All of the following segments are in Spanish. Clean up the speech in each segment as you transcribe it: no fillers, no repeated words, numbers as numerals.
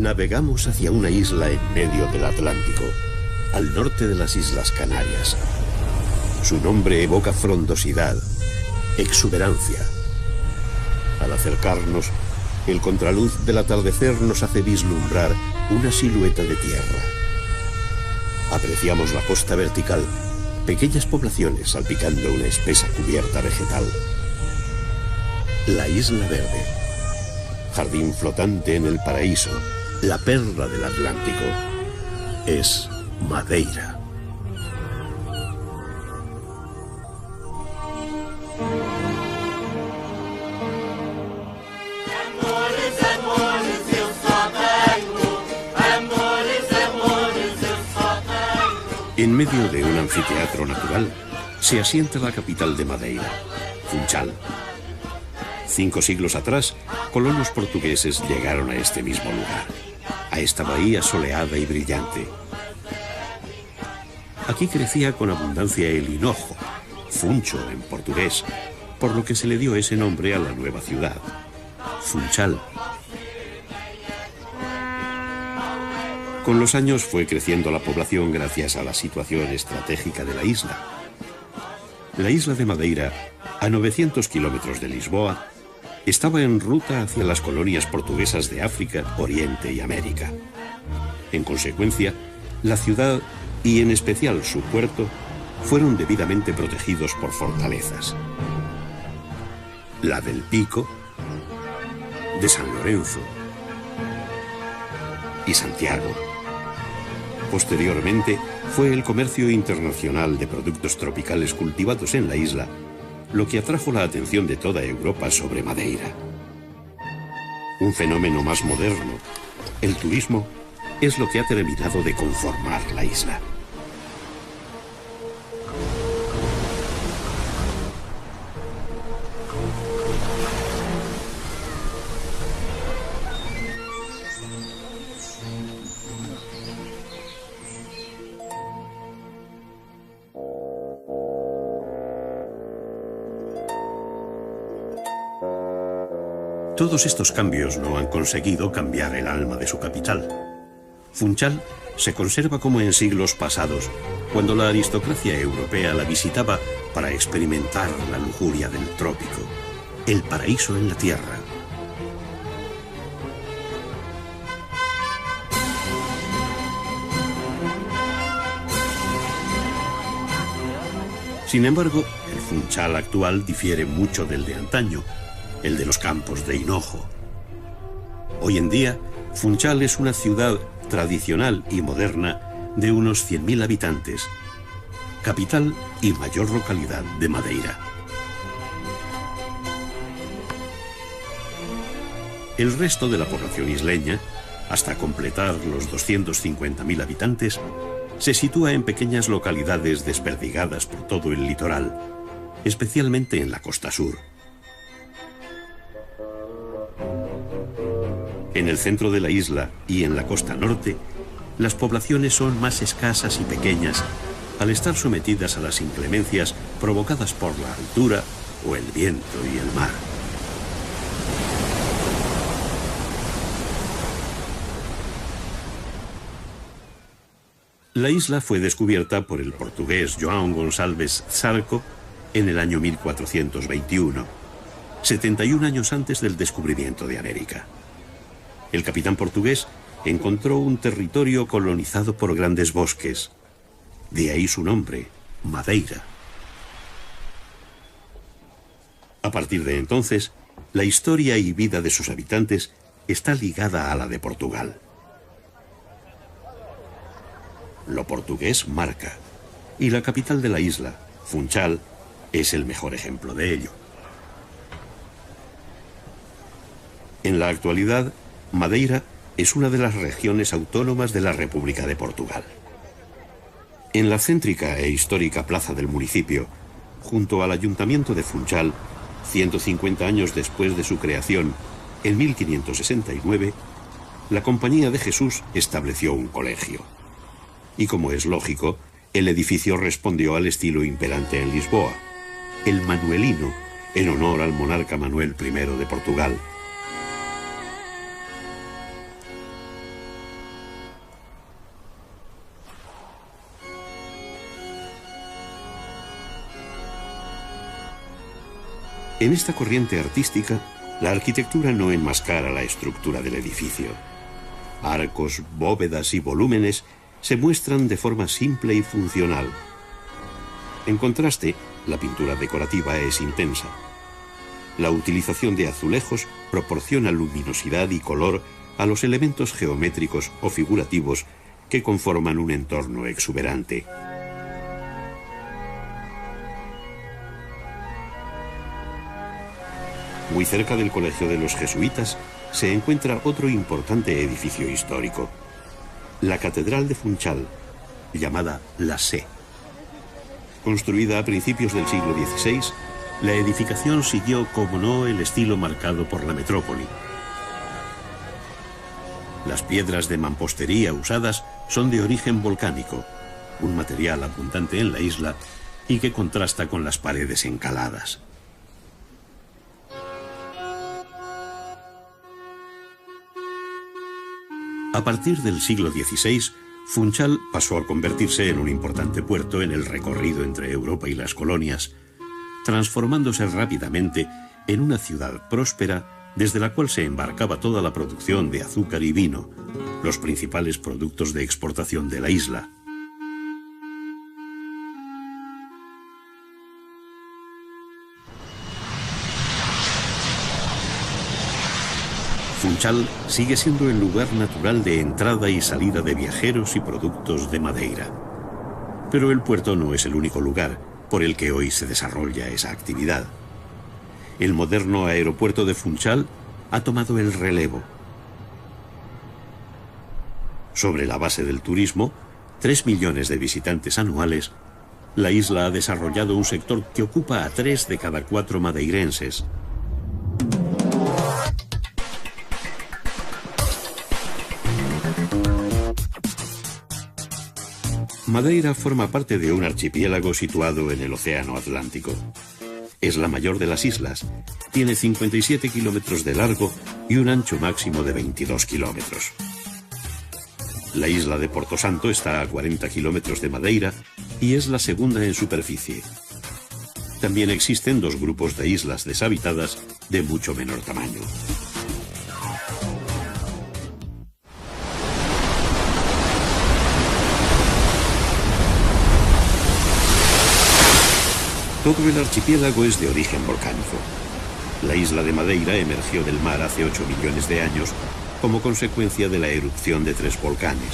Navegamos hacia una isla en medio del Atlántico, al norte de las Islas Canarias. Su nombre evoca frondosidad, exuberancia. Al acercarnos, el contraluz del atardecer nos hace vislumbrar una silueta de tierra. Apreciamos la costa vertical, pequeñas poblaciones salpicando una espesa cubierta vegetal. La Isla Verde, jardín flotante en el paraíso, la perla del Atlántico, es Madeira. En medio de un anfiteatro natural se asienta la capital de Madeira, Funchal. 5 siglos atrás, colonos portugueses llegaron a este mismo lugar, a esta bahía soleada y brillante. Aquí crecía con abundancia el hinojo, funcho en portugués, por lo que se le dio ese nombre a la nueva ciudad, Funchal. Con los años fue creciendo la población gracias a la situación estratégica de la isla. La isla de Madeira, a 900 kilómetros de Lisboa, estaba en ruta hacia las colonias portuguesas de África, Oriente y América. En consecuencia, la ciudad, y en especial su puerto, fueron debidamente protegidos por fortalezas. La del Pico, de San Lorenzo y Santiago. Posteriormente, fue el comercio internacional de productos tropicales cultivados en la isla lo que atrajo la atención de toda Europa sobre Madeira. Un fenómeno más moderno, el turismo, es lo que ha terminado de conformar la isla. Todos estos cambios no han conseguido cambiar el alma de su capital. Funchal se conserva como en siglos pasados, cuando la aristocracia europea la visitaba para experimentar la lujuria del trópico, el paraíso en la tierra. Sin embargo, el Funchal actual difiere mucho del de antaño, el de los campos de hinojo. Hoy en día, Funchal es una ciudad tradicional y moderna de unos 100.000 habitantes, capital y mayor localidad de Madeira. El resto de la población isleña, hasta completar los 250.000 habitantes, se sitúa en pequeñas localidades desperdigadas por todo el litoral, especialmente en la costa sur. En el centro de la isla y en la costa norte, las poblaciones son más escasas y pequeñas, al estar sometidas a las inclemencias provocadas por la altura o el viento y el mar. La isla fue descubierta por el portugués João Gonçalves Zarco en el año 1421, 71 años antes del descubrimiento de América. El capitán portugués encontró un territorio colonizado por grandes bosques. De ahí su nombre, Madeira. A partir de entonces, la historia y vida de sus habitantes está ligada a la de Portugal. Lo portugués marca, y la capital de la isla, Funchal, es el mejor ejemplo de ello. En la actualidad, Madeira es una de las regiones autónomas de la República de Portugal. En la céntrica e histórica plaza del municipio, junto al ayuntamiento de Funchal, 150 años después de su creación, en 1569, la Compañía de Jesús estableció un colegio. Y como es lógico, el edificio respondió al estilo imperante en Lisboa, el manuelino, en honor al monarca Manuel I de Portugal. En esta corriente artística, la arquitectura no enmascara la estructura del edificio. Arcos, bóvedas y volúmenes se muestran de forma simple y funcional. En contraste, la pintura decorativa es intensa. La utilización de azulejos proporciona luminosidad y color a los elementos geométricos o figurativos que conforman un entorno exuberante. Muy cerca del Colegio de los Jesuitas se encuentra otro importante edificio histórico, la Catedral de Funchal, llamada La Sé. Construida a principios del siglo XVI, la edificación siguió, como no, el estilo marcado por la metrópoli. Las piedras de mampostería usadas son de origen volcánico, un material abundante en la isla y que contrasta con las paredes encaladas. A partir del siglo XVI, Funchal pasó a convertirse en un importante puerto en el recorrido entre Europa y las colonias, transformándose rápidamente en una ciudad próspera desde la cual se embarcaba toda la producción de azúcar y vino, los principales productos de exportación de la isla. Funchal sigue siendo el lugar natural de entrada y salida de viajeros y productos de Madeira. Pero el puerto no es el único lugar por el que hoy se desarrolla esa actividad. El moderno aeropuerto de Funchal ha tomado el relevo. Sobre la base del turismo, 3 millones de visitantes anuales, la isla ha desarrollado un sector que ocupa a 3 de cada 4 madeirenses. Madeira forma parte de un archipiélago situado en el Océano Atlántico. Es la mayor de las islas, tiene 57 kilómetros de largo y un ancho máximo de 22 kilómetros. La isla de Porto Santo está a 40 kilómetros de Madeira y es la segunda en superficie. También existen 2 grupos de islas deshabitadas de mucho menor tamaño. Todo el archipiélago es de origen volcánico. La isla de Madeira emergió del mar hace 8 millones de años como consecuencia de la erupción de 3 volcanes.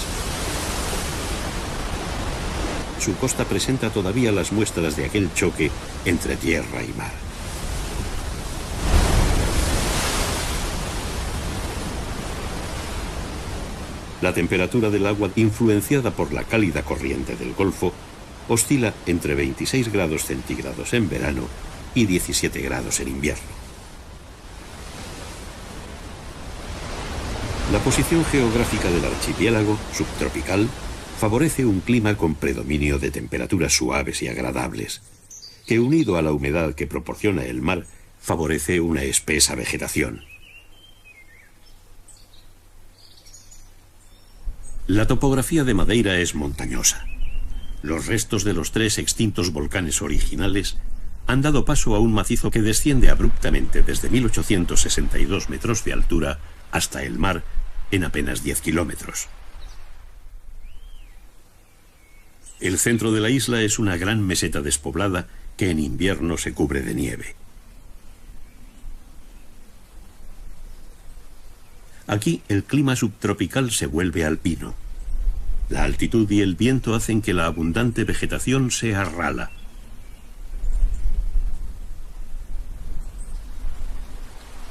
Su costa presenta todavía las muestras de aquel choque entre tierra y mar. La temperatura del agua, influenciada por la cálida corriente del Golfo, oscila entre 26 grados centígrados en verano y 17 grados en invierno. La posición geográfica del archipiélago, subtropical, favorece un clima con predominio de temperaturas suaves y agradables, que unido a la humedad que proporciona el mar, favorece una espesa vegetación. La topografía de Madeira es montañosa. Los restos de los 3 extintos volcanes originales han dado paso a un macizo que desciende abruptamente desde 1862 metros de altura hasta el mar en apenas 10 kilómetros. El centro de la isla es una gran meseta despoblada que en invierno se cubre de nieve. Aquí el clima subtropical se vuelve alpino. La altitud y el viento hacen que la abundante vegetación sea rala.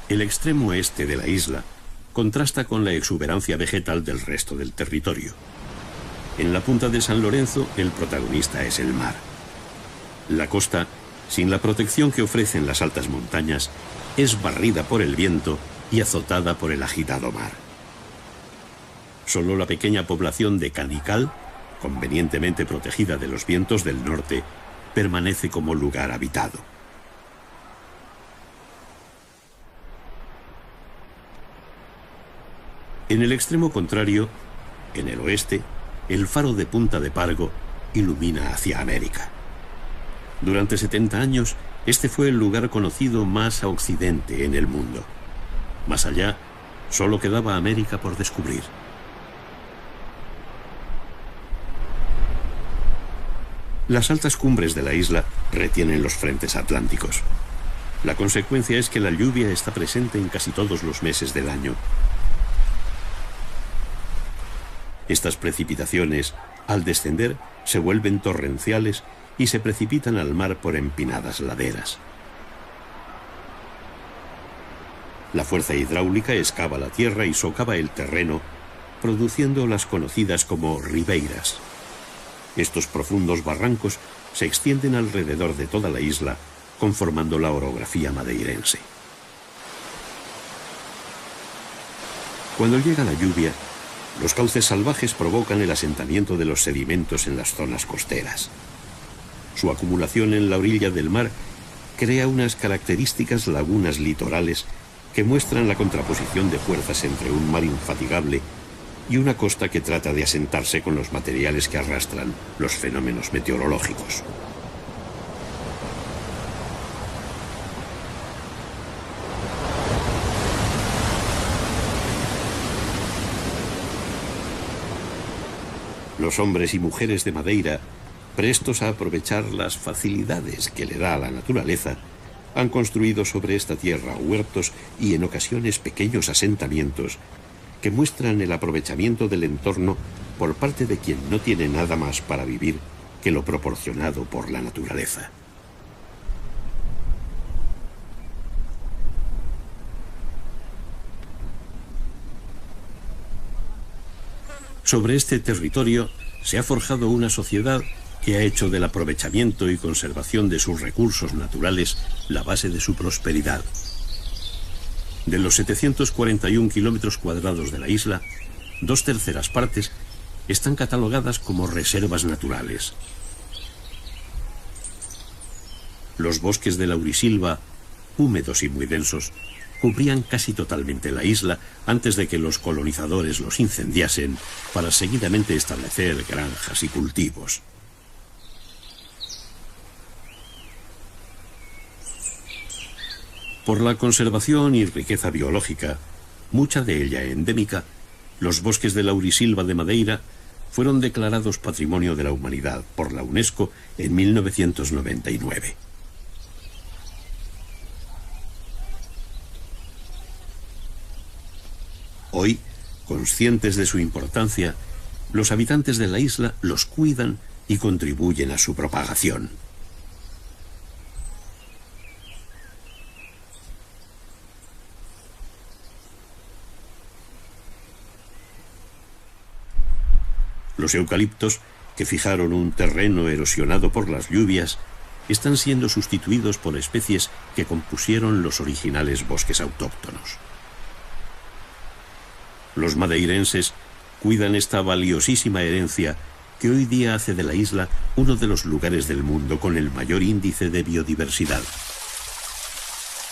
El extremo este de la isla contrasta con la exuberancia vegetal del resto del territorio. En la punta de San Lorenzo, el protagonista es el mar. La costa, sin la protección que ofrecen las altas montañas, es barrida por el viento y azotada por el agitado mar. Solo la pequeña población de Canical, convenientemente protegida de los vientos del norte, permanece como lugar habitado. En el extremo contrario, en el oeste, el faro de Punta de Pargo ilumina hacia América. Durante 70 años, Este fue el lugar conocido más a occidente en el mundo. Más allá, solo quedaba América por descubrir. Las altas cumbres de la isla retienen los frentes atlánticos. La consecuencia es que la lluvia está presente en casi todos los meses del año. Estas precipitaciones, al descender, se vuelven torrenciales y se precipitan al mar por empinadas laderas. La fuerza hidráulica excava la tierra y socava el terreno, produciendo las conocidas como ribeiras. Estos profundos barrancos se extienden alrededor de toda la isla, conformando la orografía madeirense. Cuando llega la lluvia, los cauces salvajes provocan el asentamiento de los sedimentos en las zonas costeras. Su acumulación en la orilla del mar crea unas características lagunas litorales que muestran la contraposición de fuerzas entre un mar infatigable y una costa que trata de asentarse con los materiales que arrastran los fenómenos meteorológicos. Los hombres y mujeres de Madeira, prestos a aprovechar las facilidades que le da la naturaleza, han construido sobre esta tierra huertos y en ocasiones pequeños asentamientos que muestran el aprovechamiento del entorno por parte de quien no tiene nada más para vivir que lo proporcionado por la naturaleza. Sobre este territorio se ha forjado una sociedad que ha hecho del aprovechamiento y conservación de sus recursos naturales la base de su prosperidad. De los 741 kilómetros cuadrados de la isla, 2/3 partes están catalogadas como reservas naturales. Los bosques de laurisilva, húmedos y muy densos, cubrían casi totalmente la isla antes de que los colonizadores los incendiasen para seguidamente establecer granjas y cultivos. Por la conservación y riqueza biológica, mucha de ella endémica, los bosques de laurisilva de Madeira fueron declarados Patrimonio de la Humanidad por la UNESCO en 1999. Hoy, conscientes de su importancia, los habitantes de la isla los cuidan y contribuyen a su propagación. Los eucaliptos, que fijaron un terreno erosionado por las lluvias, están siendo sustituidos por especies que compusieron los originales bosques autóctonos. Los madeirenses cuidan esta valiosísima herencia que hoy día hace de la isla uno de los lugares del mundo con el mayor índice de biodiversidad.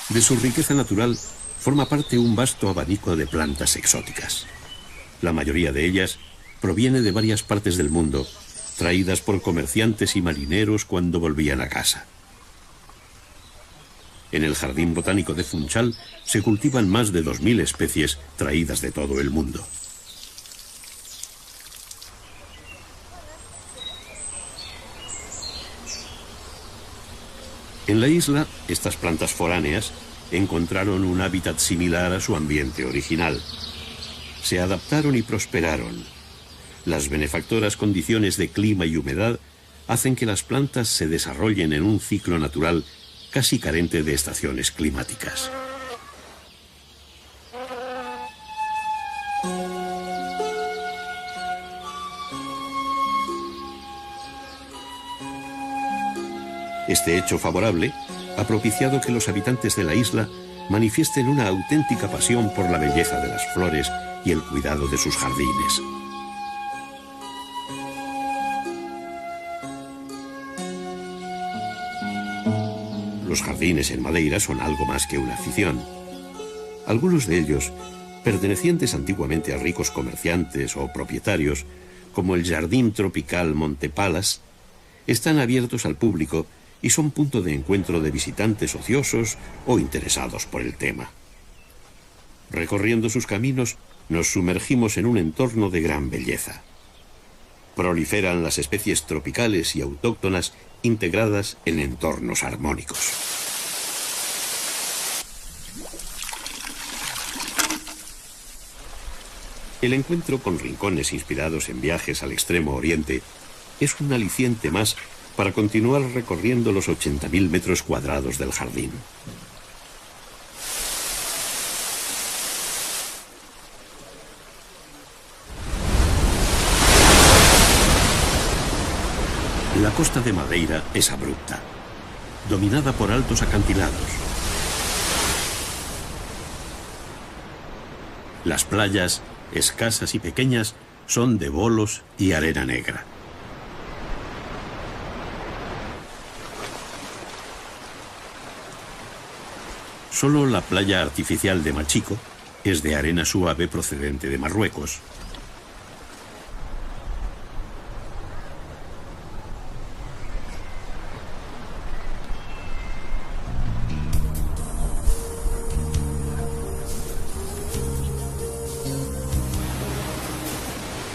De su riqueza natural forma parte un vasto abanico de plantas exóticas. La mayoría de ellas proviene de varias partes del mundo, traídas por comerciantes y marineros cuando volvían a casa. En el Jardín Botánico de Funchal se cultivan más de 2000 especies traídas de todo el mundo. En la isla, estas plantas foráneas encontraron un hábitat similar a su ambiente original. Se adaptaron y prosperaron. Las benefactoras condiciones de clima y humedad hacen que las plantas se desarrollen en un ciclo natural casi carente de estaciones climáticas. Este hecho favorable ha propiciado que los habitantes de la isla manifiesten una auténtica pasión por la belleza de las flores y el cuidado de sus jardines. Los jardines en Madeira son algo más que una afición. Algunos de ellos, pertenecientes antiguamente a ricos comerciantes o propietarios, como el Jardín Tropical Monte Palas, están abiertos al público y son punto de encuentro de visitantes ociosos o interesados por el tema. Recorriendo sus caminos, nos sumergimos en un entorno de gran belleza. Proliferan las especies tropicales y autóctonas integradas en entornos armónicos. El encuentro con rincones inspirados en viajes al Extremo Oriente es un aliciente más para continuar recorriendo los 80.000 metros cuadrados del jardín. La costa de Madeira es abrupta, dominada por altos acantilados. Las playas, escasas y pequeñas, son de bolos y arena negra. Solo la playa artificial de Machico es de arena suave procedente de Marruecos.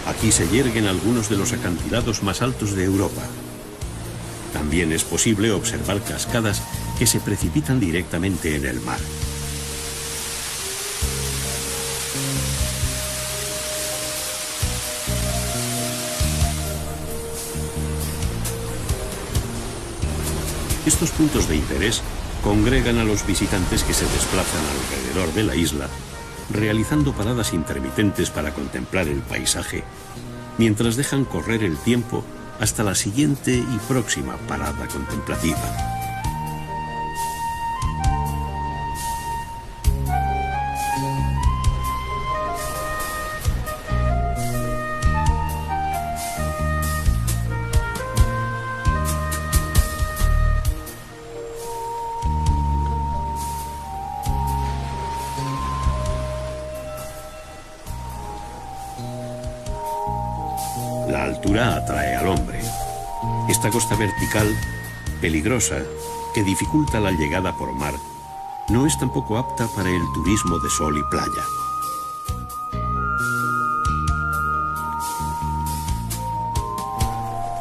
Aquí se yerguen algunos de los acantilados más altos de Europa. También es posible observar cascadas que se precipitan directamente en el mar. Estos puntos de interés congregan a los visitantes que se desplazan alrededor de la isla, realizando paradas intermitentes para contemplar el paisaje, mientras dejan correr el tiempo hasta la siguiente y próxima parada contemplativa. La altura atrae al hombre. Esta costa vertical, peligrosa, que dificulta la llegada por mar, no es tampoco apta para el turismo de sol y playa.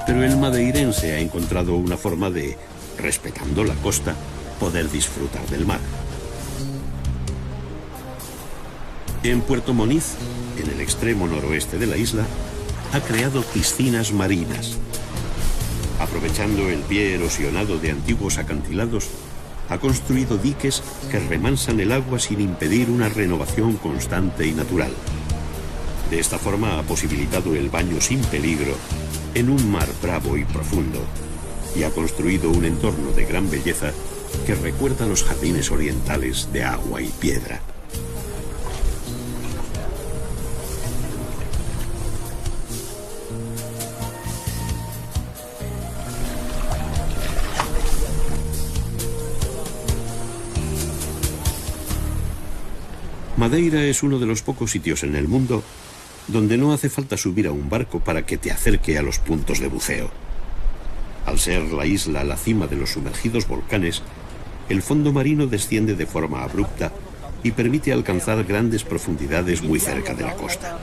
Pero el madeirense ha encontrado una forma de, respetando la costa, poder disfrutar del mar. En Puerto Moniz, en el extremo noroeste de la isla, ha creado piscinas marinas. Aprovechando el pie erosionado de antiguos acantilados, ha construido diques que remansan el agua sin impedir una renovación constante y natural. De esta forma ha posibilitado el baño sin peligro en un mar bravo y profundo, y ha construido un entorno de gran belleza que recuerda los jardines orientales de agua y piedra. Madeira es uno de los pocos sitios en el mundo donde no hace falta subir a un barco para que te acerque a los puntos de buceo. Al ser la isla la cima de los sumergidos volcanes, el fondo marino desciende de forma abrupta y permite alcanzar grandes profundidades muy cerca de la costa.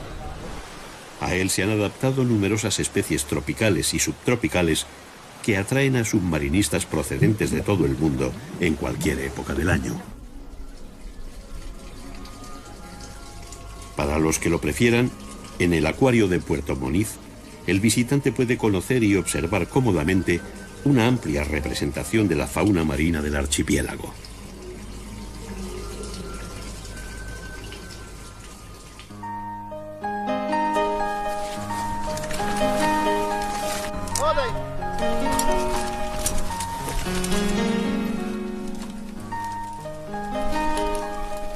A él se han adaptado numerosas especies tropicales y subtropicales que atraen a submarinistas procedentes de todo el mundo en cualquier época del año. Para los que lo prefieran, en el acuario de Puerto Moniz, el visitante puede conocer y observar cómodamente una amplia representación de la fauna marina del archipiélago.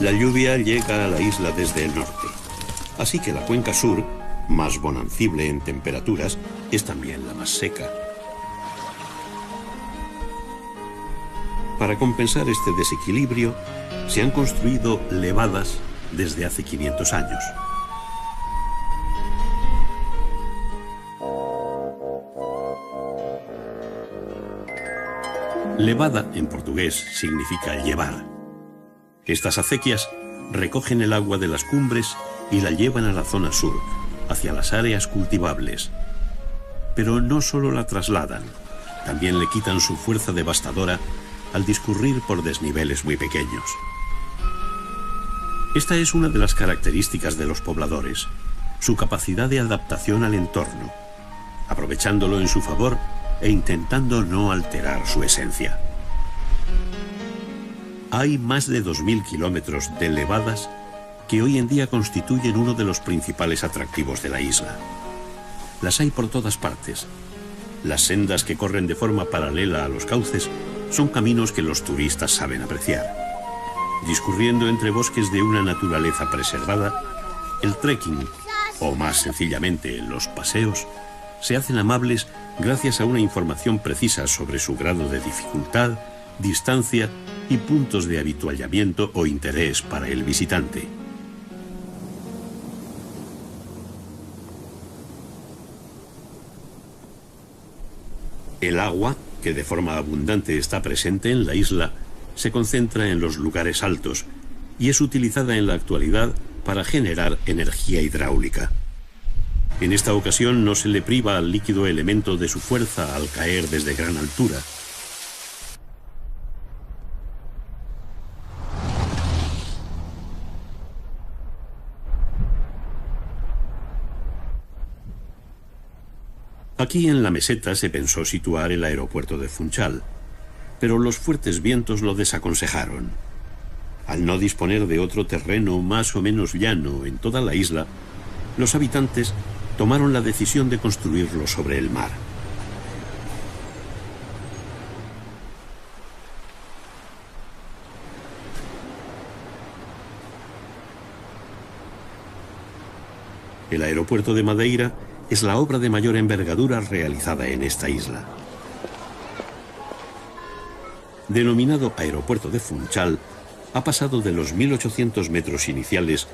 La lluvia llega a la isla desde el norte, así que la cuenca sur, más bonancible en temperaturas, es también la más seca. Para compensar este desequilibrio, se han construido levadas desde hace 500 años. Levada, en portugués, significa llevar. Estas acequias recogen el agua de las cumbres y la llevan a la zona sur, hacia las áreas cultivables. Pero no solo la trasladan, también le quitan su fuerza devastadora al discurrir por desniveles muy pequeños. Esta es una de las características de los pobladores, su capacidad de adaptación al entorno, aprovechándolo en su favor e intentando no alterar su esencia. Hay más de 2000 kilómetros de levadas que hoy en día constituyen uno de los principales atractivos de la isla. Las hay por todas partes. Las sendas que corren de forma paralela a los cauces son caminos que los turistas saben apreciar. Discurriendo entre bosques de una naturaleza preservada, el trekking, o más sencillamente los paseos, se hacen amables gracias a una información precisa sobre su grado de dificultad, distancia y puntos de avituallamiento o interés para el visitante. El agua, que de forma abundante está presente en la isla, se concentra en los lugares altos y es utilizada en la actualidad para generar energía hidráulica. En esta ocasión no se le priva al líquido elemento de su fuerza al caer desde gran altura. Aquí en la meseta se pensó situar el aeropuerto de Funchal, pero los fuertes vientos lo desaconsejaron. Al no disponer de otro terreno más o menos llano en toda la isla, los habitantes tomaron la decisión de construirlo sobre el mar. El aeropuerto de Madeira es la obra de mayor envergadura realizada en esta isla. Denominado Aeropuerto de Funchal, ha pasado de los 1.800 metros iniciales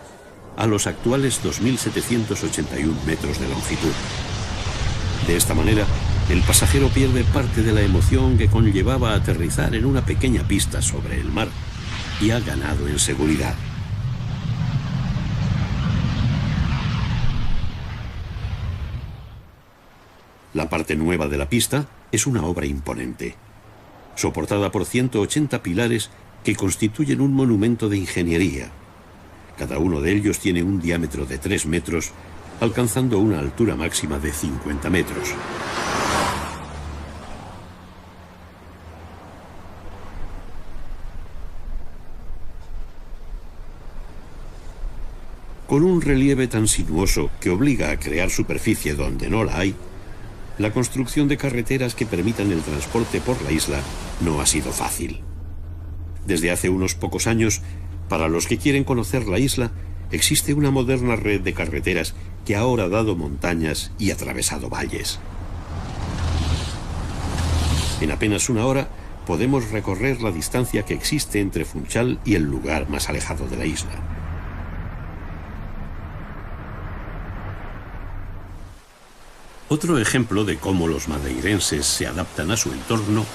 a los actuales 2.781 metros de longitud. De esta manera, el pasajero pierde parte de la emoción que conllevaba aterrizar en una pequeña pista sobre el mar y ha ganado en seguridad. La parte nueva de la pista es una obra imponente, soportada por 180 pilares que constituyen un monumento de ingeniería. Cada uno de ellos tiene un diámetro de 3 metros, alcanzando una altura máxima de 50 metros. Con un relieve tan sinuoso que obliga a crear superficie donde no la hay, la construcción de carreteras que permitan el transporte por la isla no ha sido fácil. Desde hace unos pocos años, para los que quieren conocer la isla, existe una moderna red de carreteras que ha horadado montañas y atravesado valles. En apenas una hora podemos recorrer la distancia que existe entre Funchal y el lugar más alejado de la isla. Otro ejemplo de cómo los madeirenses se adaptan a su entorno,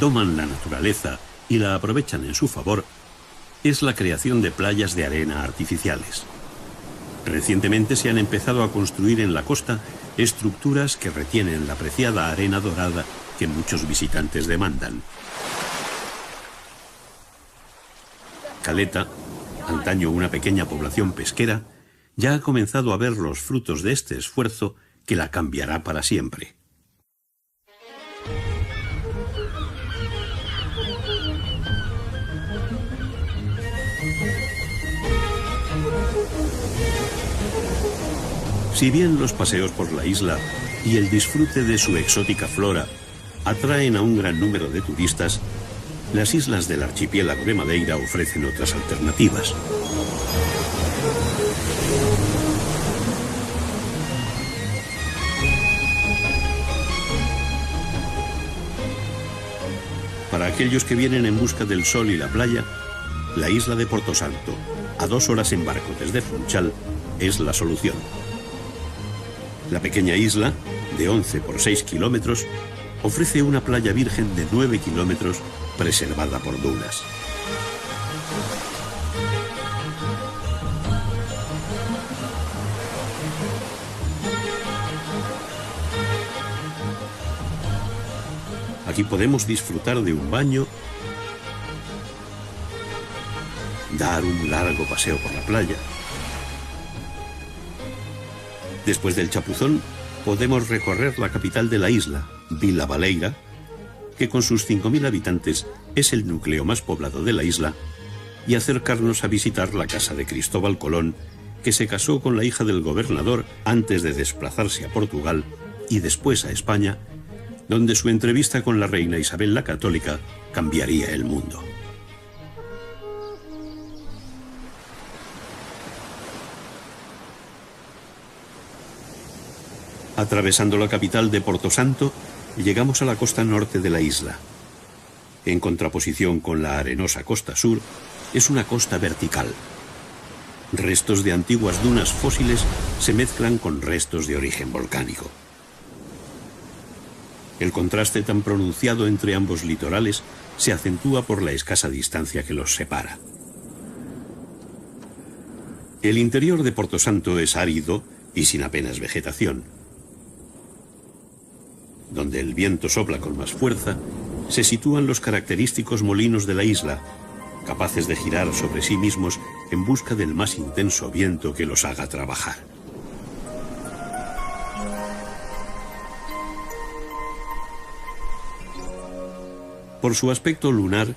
doman la naturaleza y la aprovechan en su favor, es la creación de playas de arena artificiales. Recientemente se han empezado a construir en la costa estructuras que retienen la preciada arena dorada que muchos visitantes demandan. Caleta, antaño una pequeña población pesquera, ya ha comenzado a ver los frutos de este esfuerzo que la cambiará para siempre. Si bien los paseos por la isla y el disfrute de su exótica flora atraen a un gran número de turistas, las islas del archipiélago de Madeira ofrecen otras alternativas. Para aquellos que vienen en busca del sol y la playa, la isla de Porto Santo, a 2 horas en barco desde Funchal, es la solución. La pequeña isla, de 11 por 6 kilómetros, ofrece una playa virgen de 9 kilómetros preservada por dunas. Aquí podemos disfrutar de un baño, dar un largo paseo por la playa. Después del chapuzón, podemos recorrer la capital de la isla, Vila Baleira, que con sus 5.000 habitantes es el núcleo más poblado de la isla, y acercarnos a visitar la casa de Cristóbal Colón, que se casó con la hija del gobernador antes de desplazarse a Portugal y después a España, donde su entrevista con la reina Isabel la Católica cambiaría el mundo. Atravesando la capital de Porto Santo, llegamos a la costa norte de la isla. En contraposición con la arenosa costa sur, es una costa vertical. Restos de antiguas dunas fósiles se mezclan con restos de origen volcánico. El contraste tan pronunciado entre ambos litorales se acentúa por la escasa distancia que los separa. El interior de Porto Santo es árido y sin apenas vegetación. Donde el viento sopla con más fuerza, se sitúan los característicos molinos de la isla, capaces de girar sobre sí mismos en busca del más intenso viento que los haga trabajar. Por su aspecto lunar,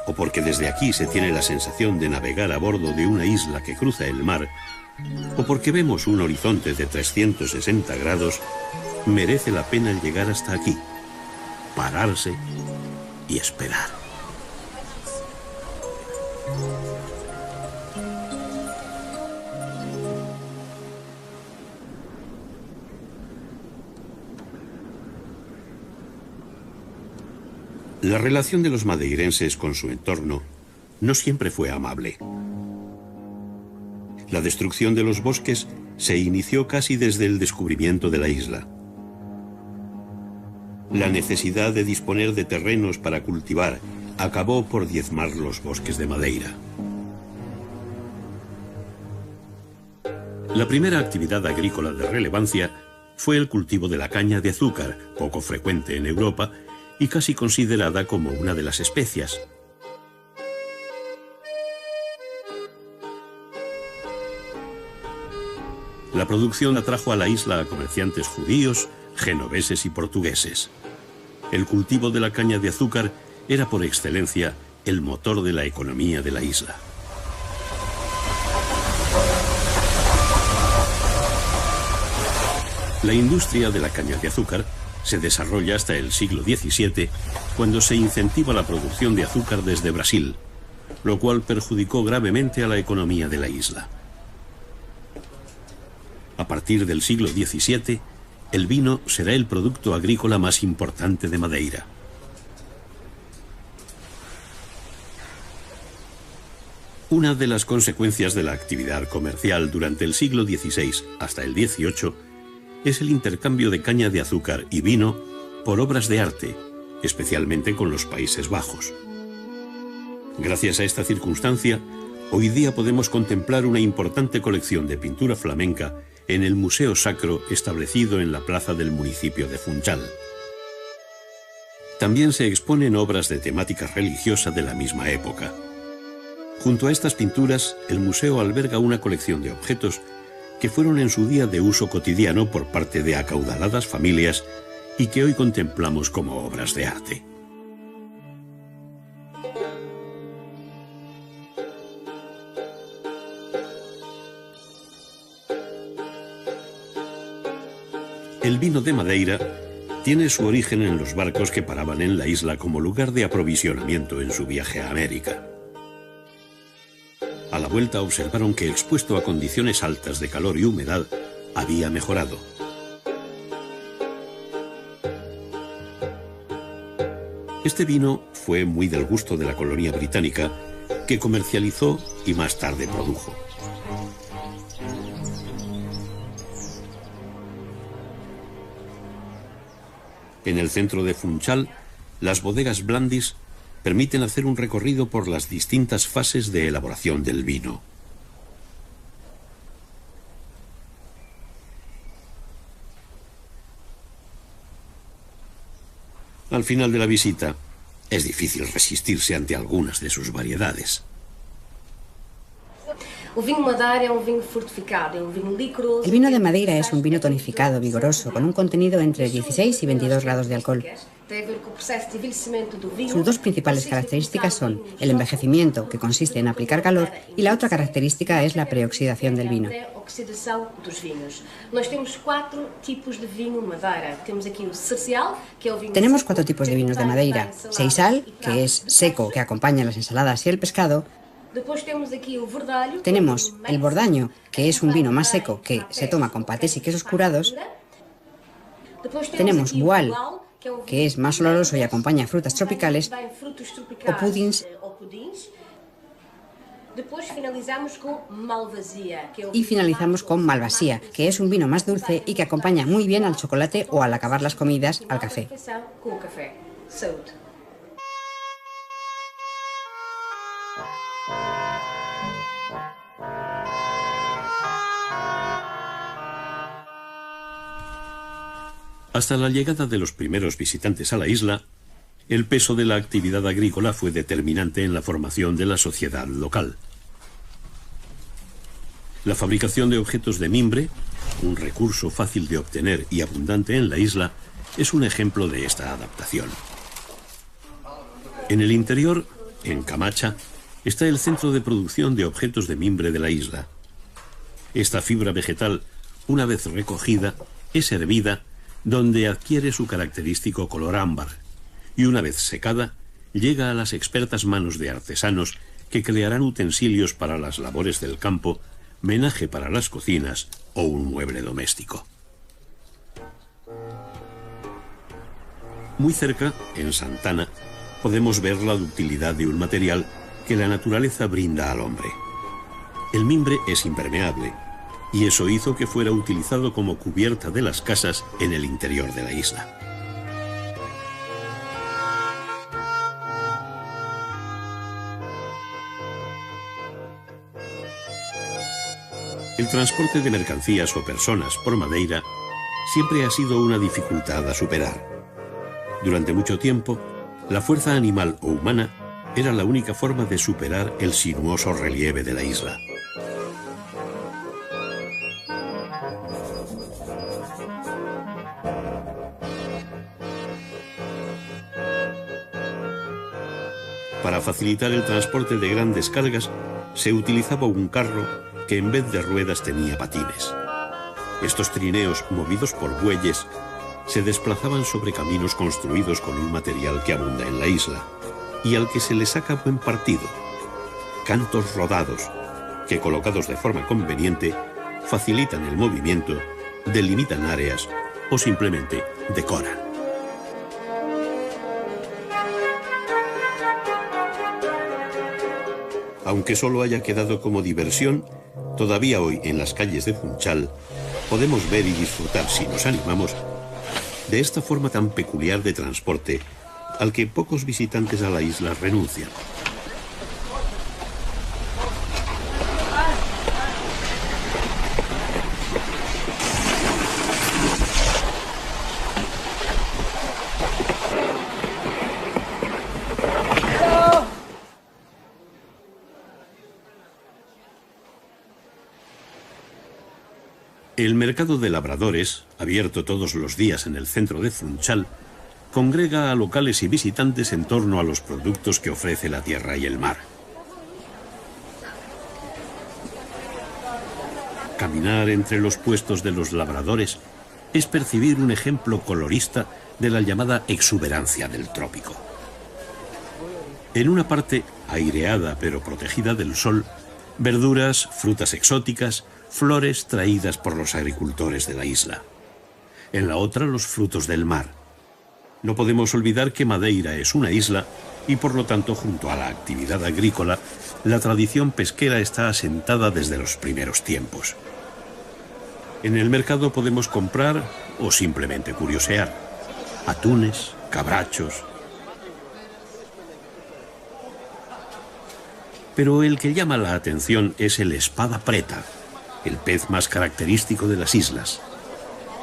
o porque desde aquí se tiene la sensación de navegar a bordo de una isla que cruza el mar, o porque vemos un horizonte de 360 grados, merece la pena el llegar hasta aquí, pararse y esperar. La relación de los madeirenses con su entorno no siempre fue amable. La destrucción de los bosques se inició casi desde el descubrimiento de la isla. La necesidad de disponer de terrenos para cultivar acabó por diezmar los bosques de Madeira. La primera actividad agrícola de relevancia fue el cultivo de la caña de azúcar, poco frecuente en Europa y casi considerada como una de las especias. La producción atrajo a la isla a comerciantes judíos, genoveses y portugueses. El cultivo de la caña de azúcar era por excelencia el motor de la economía de la isla. La industria de la caña de azúcar se desarrolla hasta el siglo XVII, cuando se incentiva la producción de azúcar desde Brasil, lo cual perjudicó gravemente a la economía de la isla. A partir del siglo XVII, el vino será el producto agrícola más importante de Madeira. Una de las consecuencias de la actividad comercial durante el siglo XVI hasta el XVIII es el intercambio de caña de azúcar y vino por obras de arte, especialmente con los Países Bajos. Gracias a esta circunstancia, hoy día podemos contemplar una importante colección de pintura flamenca en el Museo Sacro establecido en la plaza del municipio de Funchal. También se exponen obras de temática religiosa de la misma época. Junto a estas pinturas, el museo alberga una colección de objetos que fueron en su día de uso cotidiano por parte de acaudaladas familias y que hoy contemplamos como obras de arte. El vino de Madeira tiene su origen en los barcos que paraban en la isla como lugar de aprovisionamiento en su viaje a América. A la vuelta observaron que, expuesto a condiciones altas de calor y humedad, había mejorado. Este vino fue muy del gusto de la colonia británica, que comercializó y más tarde produjo. En el centro de Funchal, las bodegas Blandis permiten hacer un recorrido por las distintas fases de elaboración del vino. Al final de la visita, es difícil resistirse ante algunas de sus variedades. El vino de Madeira es un vino tonificado, vigoroso, con un contenido entre 16 y 22 grados de alcohol. Sus dos principales características son el envejecimiento, que consiste en aplicar calor, y la otra característica es la preoxidación del vino. Tenemos 4 tipos de vinos de Madeira. Seisal, que es seco, que acompaña las ensaladas y el pescado. Tenemos el bordaño, que es un vino más seco que se toma con patés y quesos curados. Tenemos gual, que es más oloroso y acompaña frutas tropicales, o pudins. Y finalizamos con malvasía, que es un vino más dulce y que acompaña muy bien al chocolate o al acabar las comidas al café. Hasta la llegada de los primeros visitantes a la isla, el peso de la actividad agrícola fue determinante en la formación de la sociedad local. La fabricación de objetos de mimbre, un recurso fácil de obtener y abundante en la isla, es un ejemplo de esta adaptación. En el interior, en Camacha, está el centro de producción de objetos de mimbre de la isla. Esta fibra vegetal, una vez recogida, es hervida, donde adquiere su característico color ámbar, y una vez secada, llega a las expertas manos de artesanos que crearán utensilios para las labores del campo, menaje para las cocinas o un mueble doméstico. Muy cerca, en Santana, podemos ver la ductilidad de un material que la naturaleza brinda al hombre. El mimbre es impermeable, y eso hizo que fuera utilizado como cubierta de las casas en el interior de la isla. El transporte de mercancías o personas por Madeira siempre ha sido una dificultad a superar. Durante mucho tiempo, la fuerza animal o humana era la única forma de superar el sinuoso relieve de la isla. Para facilitar el transporte de grandes cargas, se utilizaba un carro que en vez de ruedas tenía patines. Estos trineos, movidos por bueyes, se desplazaban sobre caminos construidos con un material que abunda en la isla y al que se le saca buen partido: cantos rodados, que colocados de forma conveniente facilitan el movimiento, delimitan áreas o simplemente decoran. Aunque solo haya quedado como diversión, todavía hoy en las calles de Funchal podemos ver y disfrutar, si nos animamos, de esta forma tan peculiar de transporte al que pocos visitantes a la isla renuncian. El mercado de labradores, abierto todos los días en el centro de Funchal, congrega a locales y visitantes en torno a los productos que ofrece la tierra y el mar. Caminar entre los puestos de los labradores es percibir un ejemplo colorista de la llamada exuberancia del trópico. En una parte aireada pero protegida del sol, verduras, frutas exóticas, flores traídas por los agricultores de la isla. En la otra, los frutos del mar. No podemos olvidar que Madeira es una isla y, por lo tanto, junto a la actividad agrícola, la tradición pesquera está asentada desde los primeros tiempos. En el mercado podemos comprar o simplemente curiosear. atunes, cabrachos. Pero el que llama la atención es el espada preta, el pez más característico de las islas.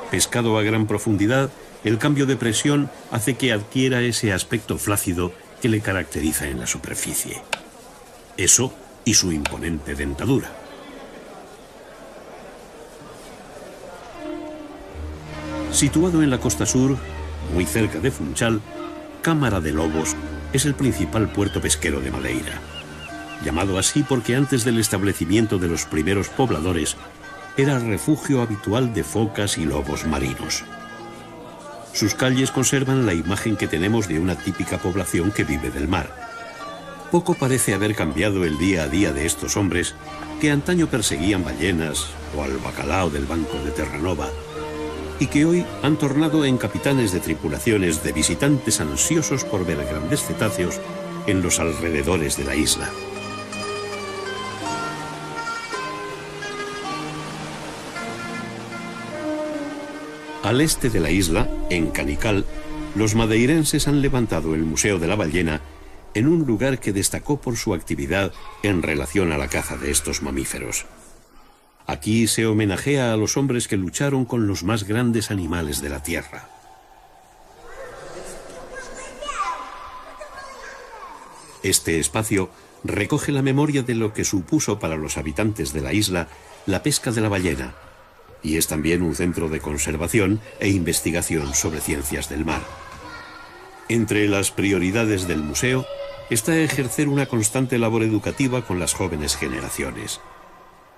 Pescado a gran profundidad, el cambio de presión hace que adquiera ese aspecto flácido que le caracteriza en la superficie. Eso y su imponente dentadura. Situado en la costa sur, muy cerca de Funchal, Cámara de Lobos es el principal puerto pesquero de Madeira. Llamado así porque antes del establecimiento de los primeros pobladores, era refugio habitual de focas y lobos marinos. Sus calles conservan la imagen que tenemos de una típica población que vive del mar. Poco parece haber cambiado el día a día de estos hombres que antaño perseguían ballenas o al bacalao del Banco de Terranova y que hoy han tornado en capitanes de tripulaciones de visitantes ansiosos por ver grandes cetáceos en los alrededores de la isla. Al este de la isla, en Canical, los madeirenses han levantado el Museo de la Ballena en un lugar que destacó por su actividad en relación a la caza de estos mamíferos. Aquí se homenajea a los hombres que lucharon con los más grandes animales de la tierra. Este espacio recoge la memoria de lo que supuso para los habitantes de la isla la pesca de la ballena, y es también un centro de conservación e investigación sobre ciencias del mar. Entre las prioridades del museo está ejercer una constante labor educativa con las jóvenes generaciones.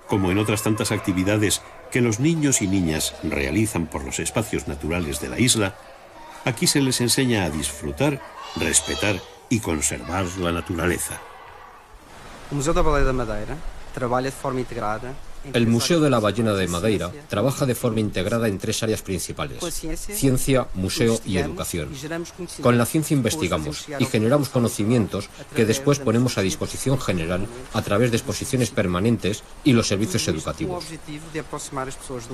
Como en otras tantas actividades que los niños y niñas realizan por los espacios naturales de la isla, aquí se les enseña a disfrutar, respetar y conservar la naturaleza. El Museo de la Baleia de Madeira trabaja de forma integrada. El Museo de la Ballena de Madeira trabaja de forma integrada en tres áreas principales: ciencia, museo y educación. Con la ciencia investigamos y generamos conocimientos que después ponemos a disposición general a través de exposiciones permanentes y los servicios educativos.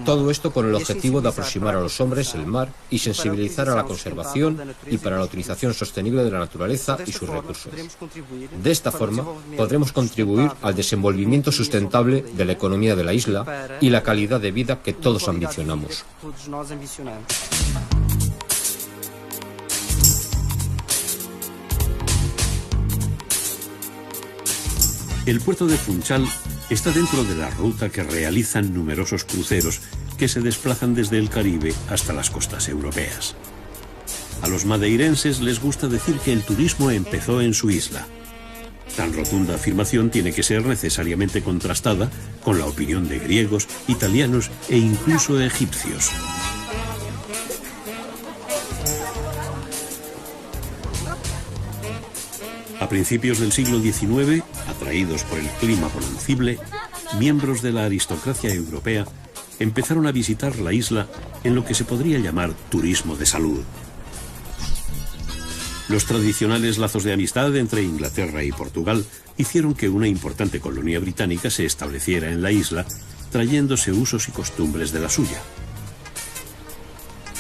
Todo esto con el objetivo de aproximar a los hombres el mar y sensibilizar a la conservación y para la utilización sostenible de la naturaleza y sus recursos. De esta forma, podremos contribuir al desenvolvimiento sustentable de la economía de la isla y la calidad de vida que todos ambicionamos. El puerto de Funchal está dentro de la ruta que realizan numerosos cruceros que se desplazan desde el Caribe hasta las costas europeas. A los madeirenses les gusta decir que el turismo empezó en su isla. Tan rotunda afirmación tiene que ser necesariamente contrastada con la opinión de griegos, italianos e incluso egipcios. A principios del siglo XIX, atraídos por el clima bonancible, miembros de la aristocracia europea empezaron a visitar la isla en lo que se podría llamar turismo de salud. Los tradicionales lazos de amistad entre Inglaterra y Portugal hicieron que una importante colonia británica se estableciera en la isla, trayéndose usos y costumbres de la suya.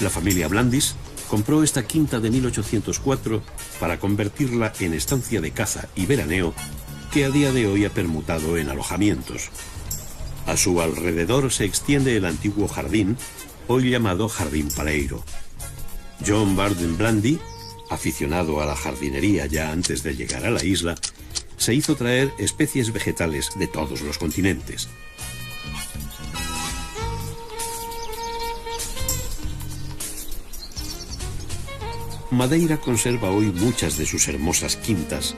La familia Blandis compró esta quinta de 1804 para convertirla en estancia de caza y veraneo que a día de hoy ha permutado en alojamientos. A su alrededor se extiende el antiguo jardín, hoy llamado Jardín Paleiro. John Barden Blandy, aficionado a la jardinería ya antes de llegar a la isla, se hizo traer especies vegetales de todos los continentes. Madeira conserva hoy muchas de sus hermosas quintas,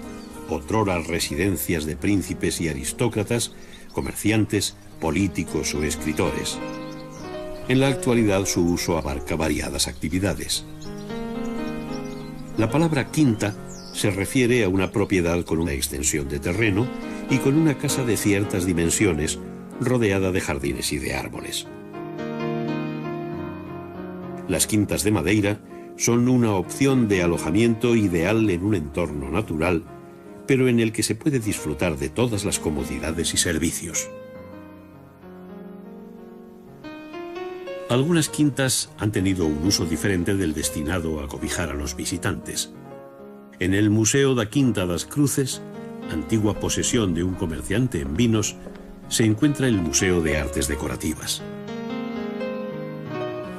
otrora residencias de príncipes y aristócratas, comerciantes, políticos o escritores. En la actualidad su uso abarca variadas actividades. La palabra quinta se refiere a una propiedad con una extensión de terreno y con una casa de ciertas dimensiones, rodeada de jardines y de árboles. Las quintas de Madeira son una opción de alojamiento ideal en un entorno natural, pero en el que se puede disfrutar de todas las comodidades y servicios. Algunas quintas han tenido un uso diferente del destinado a cobijar a los visitantes. En el Museo da Quinta das Cruces, antigua posesión de un comerciante en vinos, se encuentra el Museo de Artes Decorativas.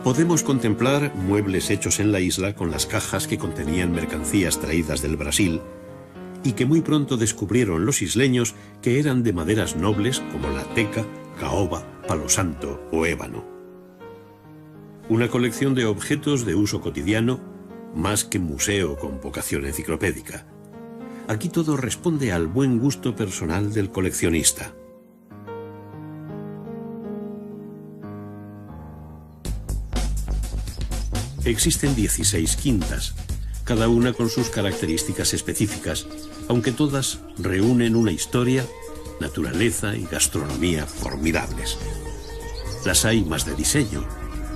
Podemos contemplar muebles hechos en la isla con las cajas que contenían mercancías traídas del Brasil y que muy pronto descubrieron los isleños que eran de maderas nobles como la teca, caoba, palo santo o ébano. Una colección de objetos de uso cotidiano, más que museo con vocación enciclopédica. Aquí todo responde al buen gusto personal del coleccionista. Existen 16 quintas, cada una con sus características específicas, aunque todas reúnen una historia, naturaleza y gastronomía formidables. Las hay más de diseño,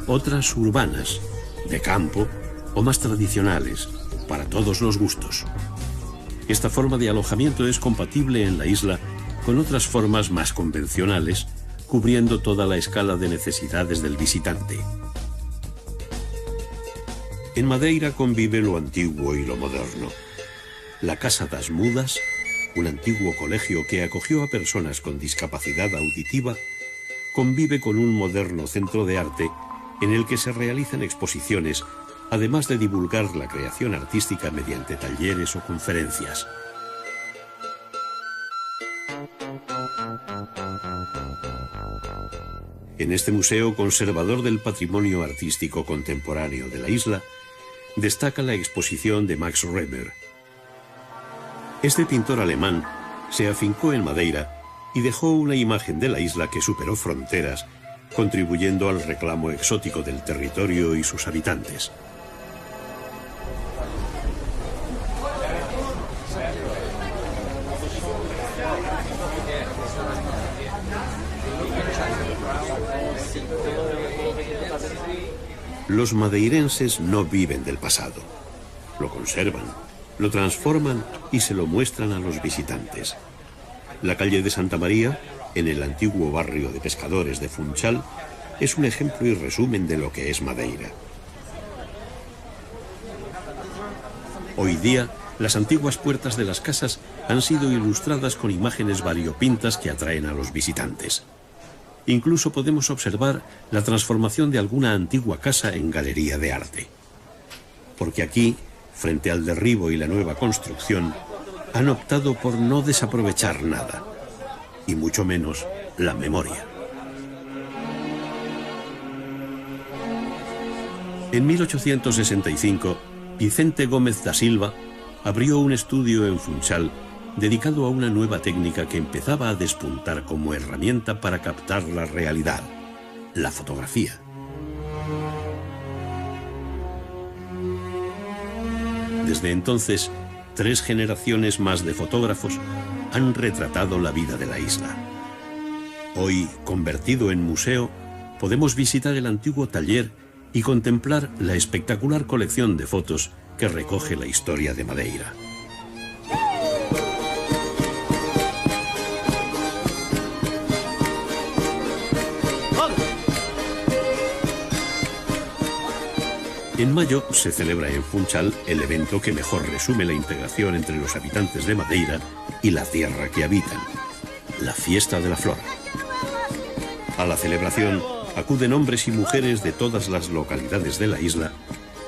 otras urbanas, de campo o más tradicionales, para todos los gustos. Esta forma de alojamiento es compatible en la isla con otras formas más convencionales, cubriendo toda la escala de necesidades del visitante. En Madeira convive lo antiguo y lo moderno. La Casa das Mudas, un antiguo colegio que acogió a personas con discapacidad auditiva, convive con un moderno centro de arte en el que se realizan exposiciones, además de divulgar la creación artística mediante talleres o conferencias. En este museo conservador del patrimonio artístico contemporáneo de la isla, destaca la exposición de Max Reber. Este pintor alemán se afincó en Madeira y dejó una imagen de la isla que superó fronteras, contribuyendo al reclamo exótico del territorio y sus habitantes. Los madeirenses no viven del pasado. Lo conservan, lo transforman y se lo muestran a los visitantes. La calle de Santa María, en el antiguo barrio de pescadores de Funchal, es un ejemplo y resumen de lo que es Madeira. Hoy día, las antiguas puertas de las casas han sido ilustradas con imágenes variopintas que atraen a los visitantes. Incluso podemos observar la transformación de alguna antigua casa en galería de arte. Porque aquí, frente al derribo y la nueva construcción, han optado por no desaprovechar nada, y mucho menos la memoria. En 1865, Vicente Gómez da Silva abrió un estudio en Funchal dedicado a una nueva técnica que empezaba a despuntar como herramienta para captar la realidad, la fotografía. Desde entonces, 3 generaciones más de fotógrafos han retratado la vida de la isla. Hoy, convertido en museo, podemos visitar el antiguo taller y contemplar la espectacular colección de fotos que recoge la historia de Madeira. En mayo se celebra en Funchal el evento que mejor resume la integración entre los habitantes de Madeira y la tierra que habitan, la Fiesta de la Flor. A la celebración acuden hombres y mujeres de todas las localidades de la isla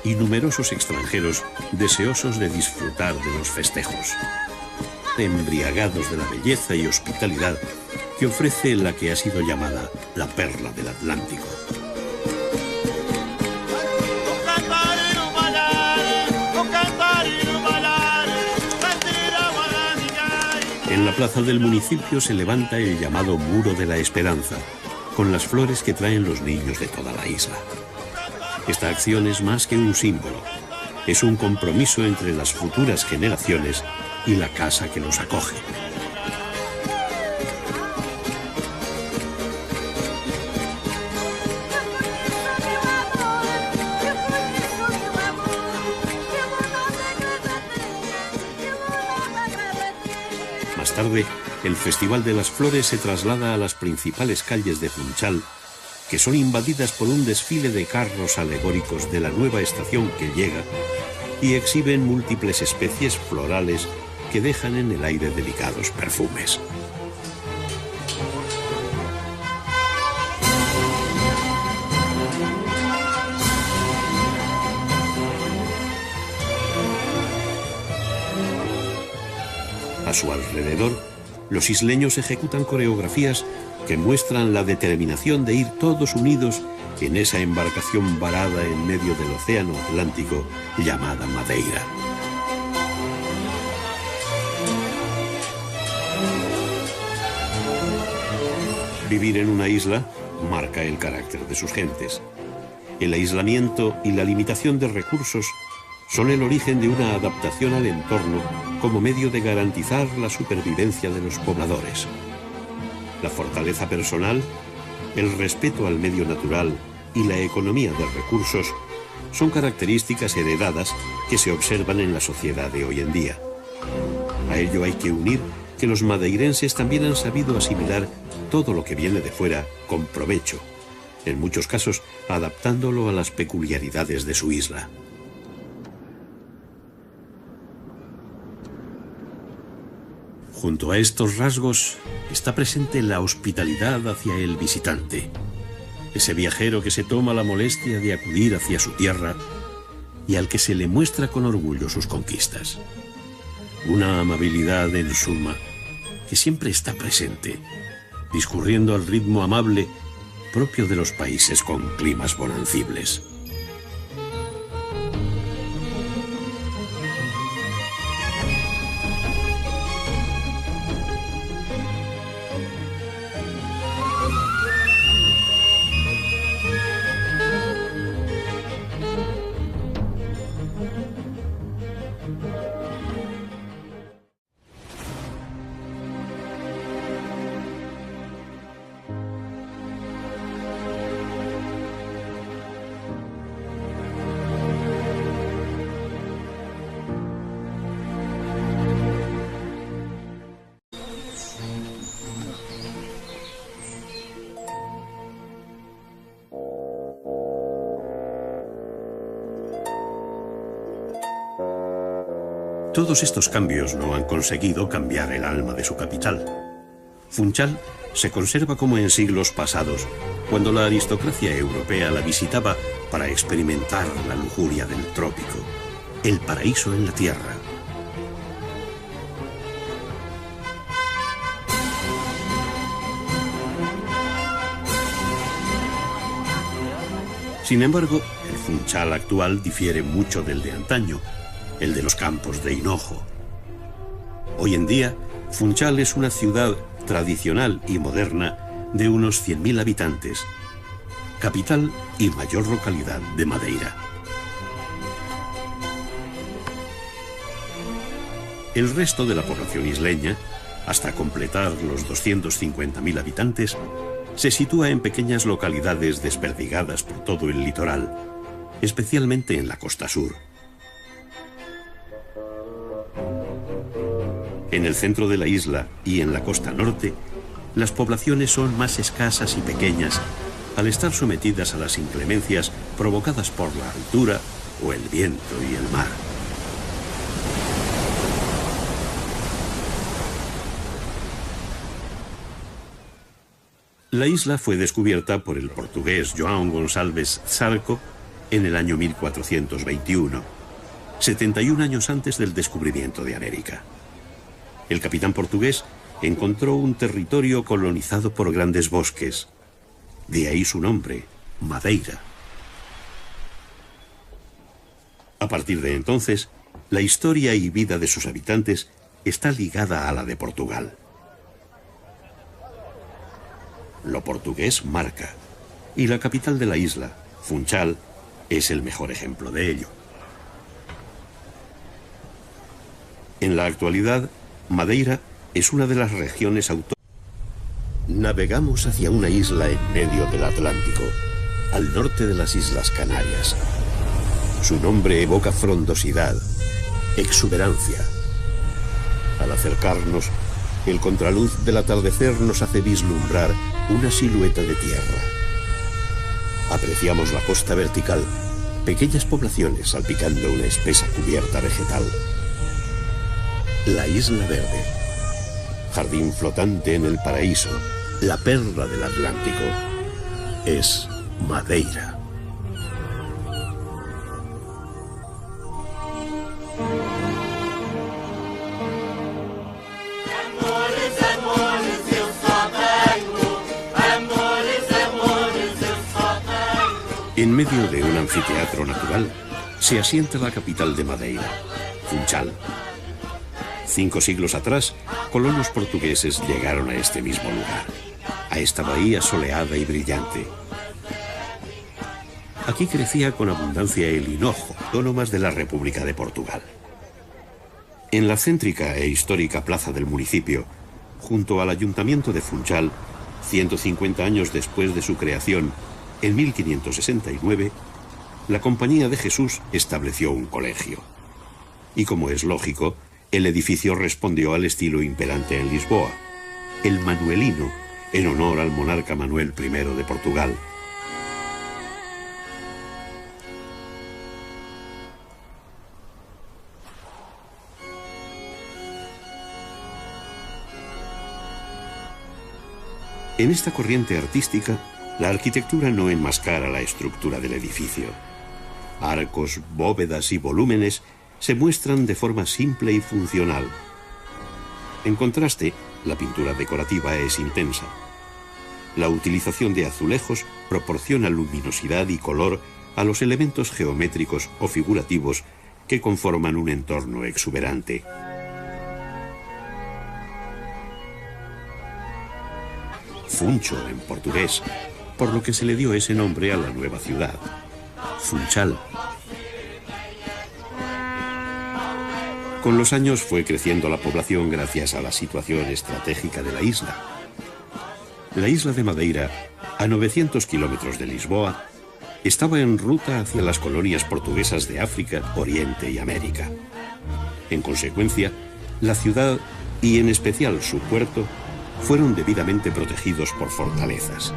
y numerosos extranjeros deseosos de disfrutar de los festejos, embriagados de la belleza y hospitalidad que ofrece la que ha sido llamada la perla del Atlántico. En la plaza del municipio se levanta el llamado Muro de la Esperanza, con las flores que traen los niños de toda la isla. Esta acción es más que un símbolo, es un compromiso entre las futuras generaciones y la casa que los acoge. Más tarde, el Festival de las Flores se traslada a las principales calles de Funchal que son invadidas por un desfile de carros alegóricos de la nueva estación que llega y exhiben múltiples especies florales que dejan en el aire delicados perfumes. A su alrededor, los isleños ejecutan coreografías que muestran la determinación de ir todos unidos en esa embarcación varada en medio del océano Atlántico llamada Madeira. Vivir en una isla marca el carácter de sus gentes. El aislamiento y la limitación de recursos son el origen de una adaptación al entorno como medio de garantizar la supervivencia de los pobladores. La fortaleza personal, el respeto al medio natural y la economía de recursos son características heredadas que se observan en la sociedad de hoy en día. A ello hay que unir que los madeirenses también han sabido asimilar todo lo que viene de fuera con provecho, en muchos casos adaptándolo a las peculiaridades de su isla. Junto a estos rasgos está presente la hospitalidad hacia el visitante, ese viajero que se toma la molestia de acudir hacia su tierra y al que se le muestra con orgullo sus conquistas. Una amabilidad en suma que siempre está presente, discurriendo al ritmo amable propio de los países con climas bonancibles. Todos estos cambios no han conseguido cambiar el alma de su capital. Funchal se conserva como en siglos pasados, cuando la aristocracia europea la visitaba para experimentar la lujuria del trópico, el paraíso en la tierra. Sin embargo, el Funchal actual difiere mucho del de antaño, el de los campos de hinojo. Hoy en día, Funchal es una ciudad tradicional y moderna de unos 100.000 habitantes, capital y mayor localidad de Madeira. El resto de la población isleña, hasta completar los 250.000 habitantes, se sitúa en pequeñas localidades desperdigadas por todo el litoral, especialmente en la costa sur. En el centro de la isla y en la costa norte, las poblaciones son más escasas y pequeñas al estar sometidas a las inclemencias provocadas por la altura o el viento y el mar. La isla fue descubierta por el portugués João Gonçalves Zarco en el año 1421, 71 años antes del descubrimiento de América. El capitán portugués encontró un territorio colonizado por grandes bosques. De ahí su nombre, Madeira. A partir de entonces, la historia y vida de sus habitantes está ligada a la de Portugal. Lo portugués marca, y la capital de la isla, Funchal, es el mejor ejemplo de ello. En la actualidad, Madeira es una de las regiones autónomas. Navegamos hacia una isla en medio del Atlántico, al norte de las Islas Canarias. Su nombre evoca frondosidad, exuberancia. Al acercarnos, el contraluz del atardecer nos hace vislumbrar una silueta de tierra. Apreciamos la costa vertical, pequeñas poblaciones salpicando una espesa cubierta vegetal. La Isla Verde, jardín flotante en el paraíso, la perla del Atlántico, es Madeira. En medio de un anfiteatro natural se asienta la capital de Madeira, Funchal. 5 siglos atrás, colonos portugueses llegaron a este mismo lugar, a esta bahía soleada y brillante. Aquí crecía con abundancia el hinojo, autónomas de la República de Portugal. En la céntrica e histórica plaza del municipio, junto al ayuntamiento de Funchal, 150 años después de su creación, en 1569, la Compañía de Jesús estableció un colegio. Y como es lógico, el edificio respondió al estilo imperante en Lisboa, el manuelino, en honor al monarca Manuel I de Portugal. En esta corriente artística, la arquitectura no enmascara la estructura del edificio. Arcos, bóvedas y volúmenes se muestran de forma simple y funcional. En contraste, la pintura decorativa es intensa. La utilización de azulejos proporciona luminosidad y color a los elementos geométricos o figurativos que conforman un entorno exuberante. Funcho en portugués, por lo que se le dio ese nombre a la nueva ciudad, Funchal. Con los años fue creciendo la población gracias a la situación estratégica de la isla. La isla de Madeira, a 900 kilómetros de Lisboa, estaba en ruta hacia las colonias portuguesas de África, Oriente y América. En consecuencia, la ciudad, y en especial su puerto, fueron debidamente protegidos por fortalezas.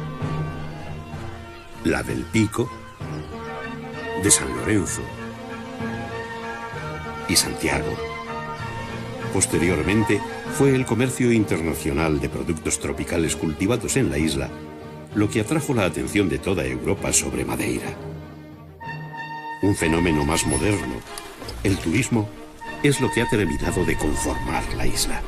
La del Pico, de San Lorenzo y Santiago. Posteriormente, fue el comercio internacional de productos tropicales cultivados en la isla lo que atrajo la atención de toda Europa sobre Madeira. Un fenómeno más moderno, el turismo, es lo que ha terminado de conformar la isla.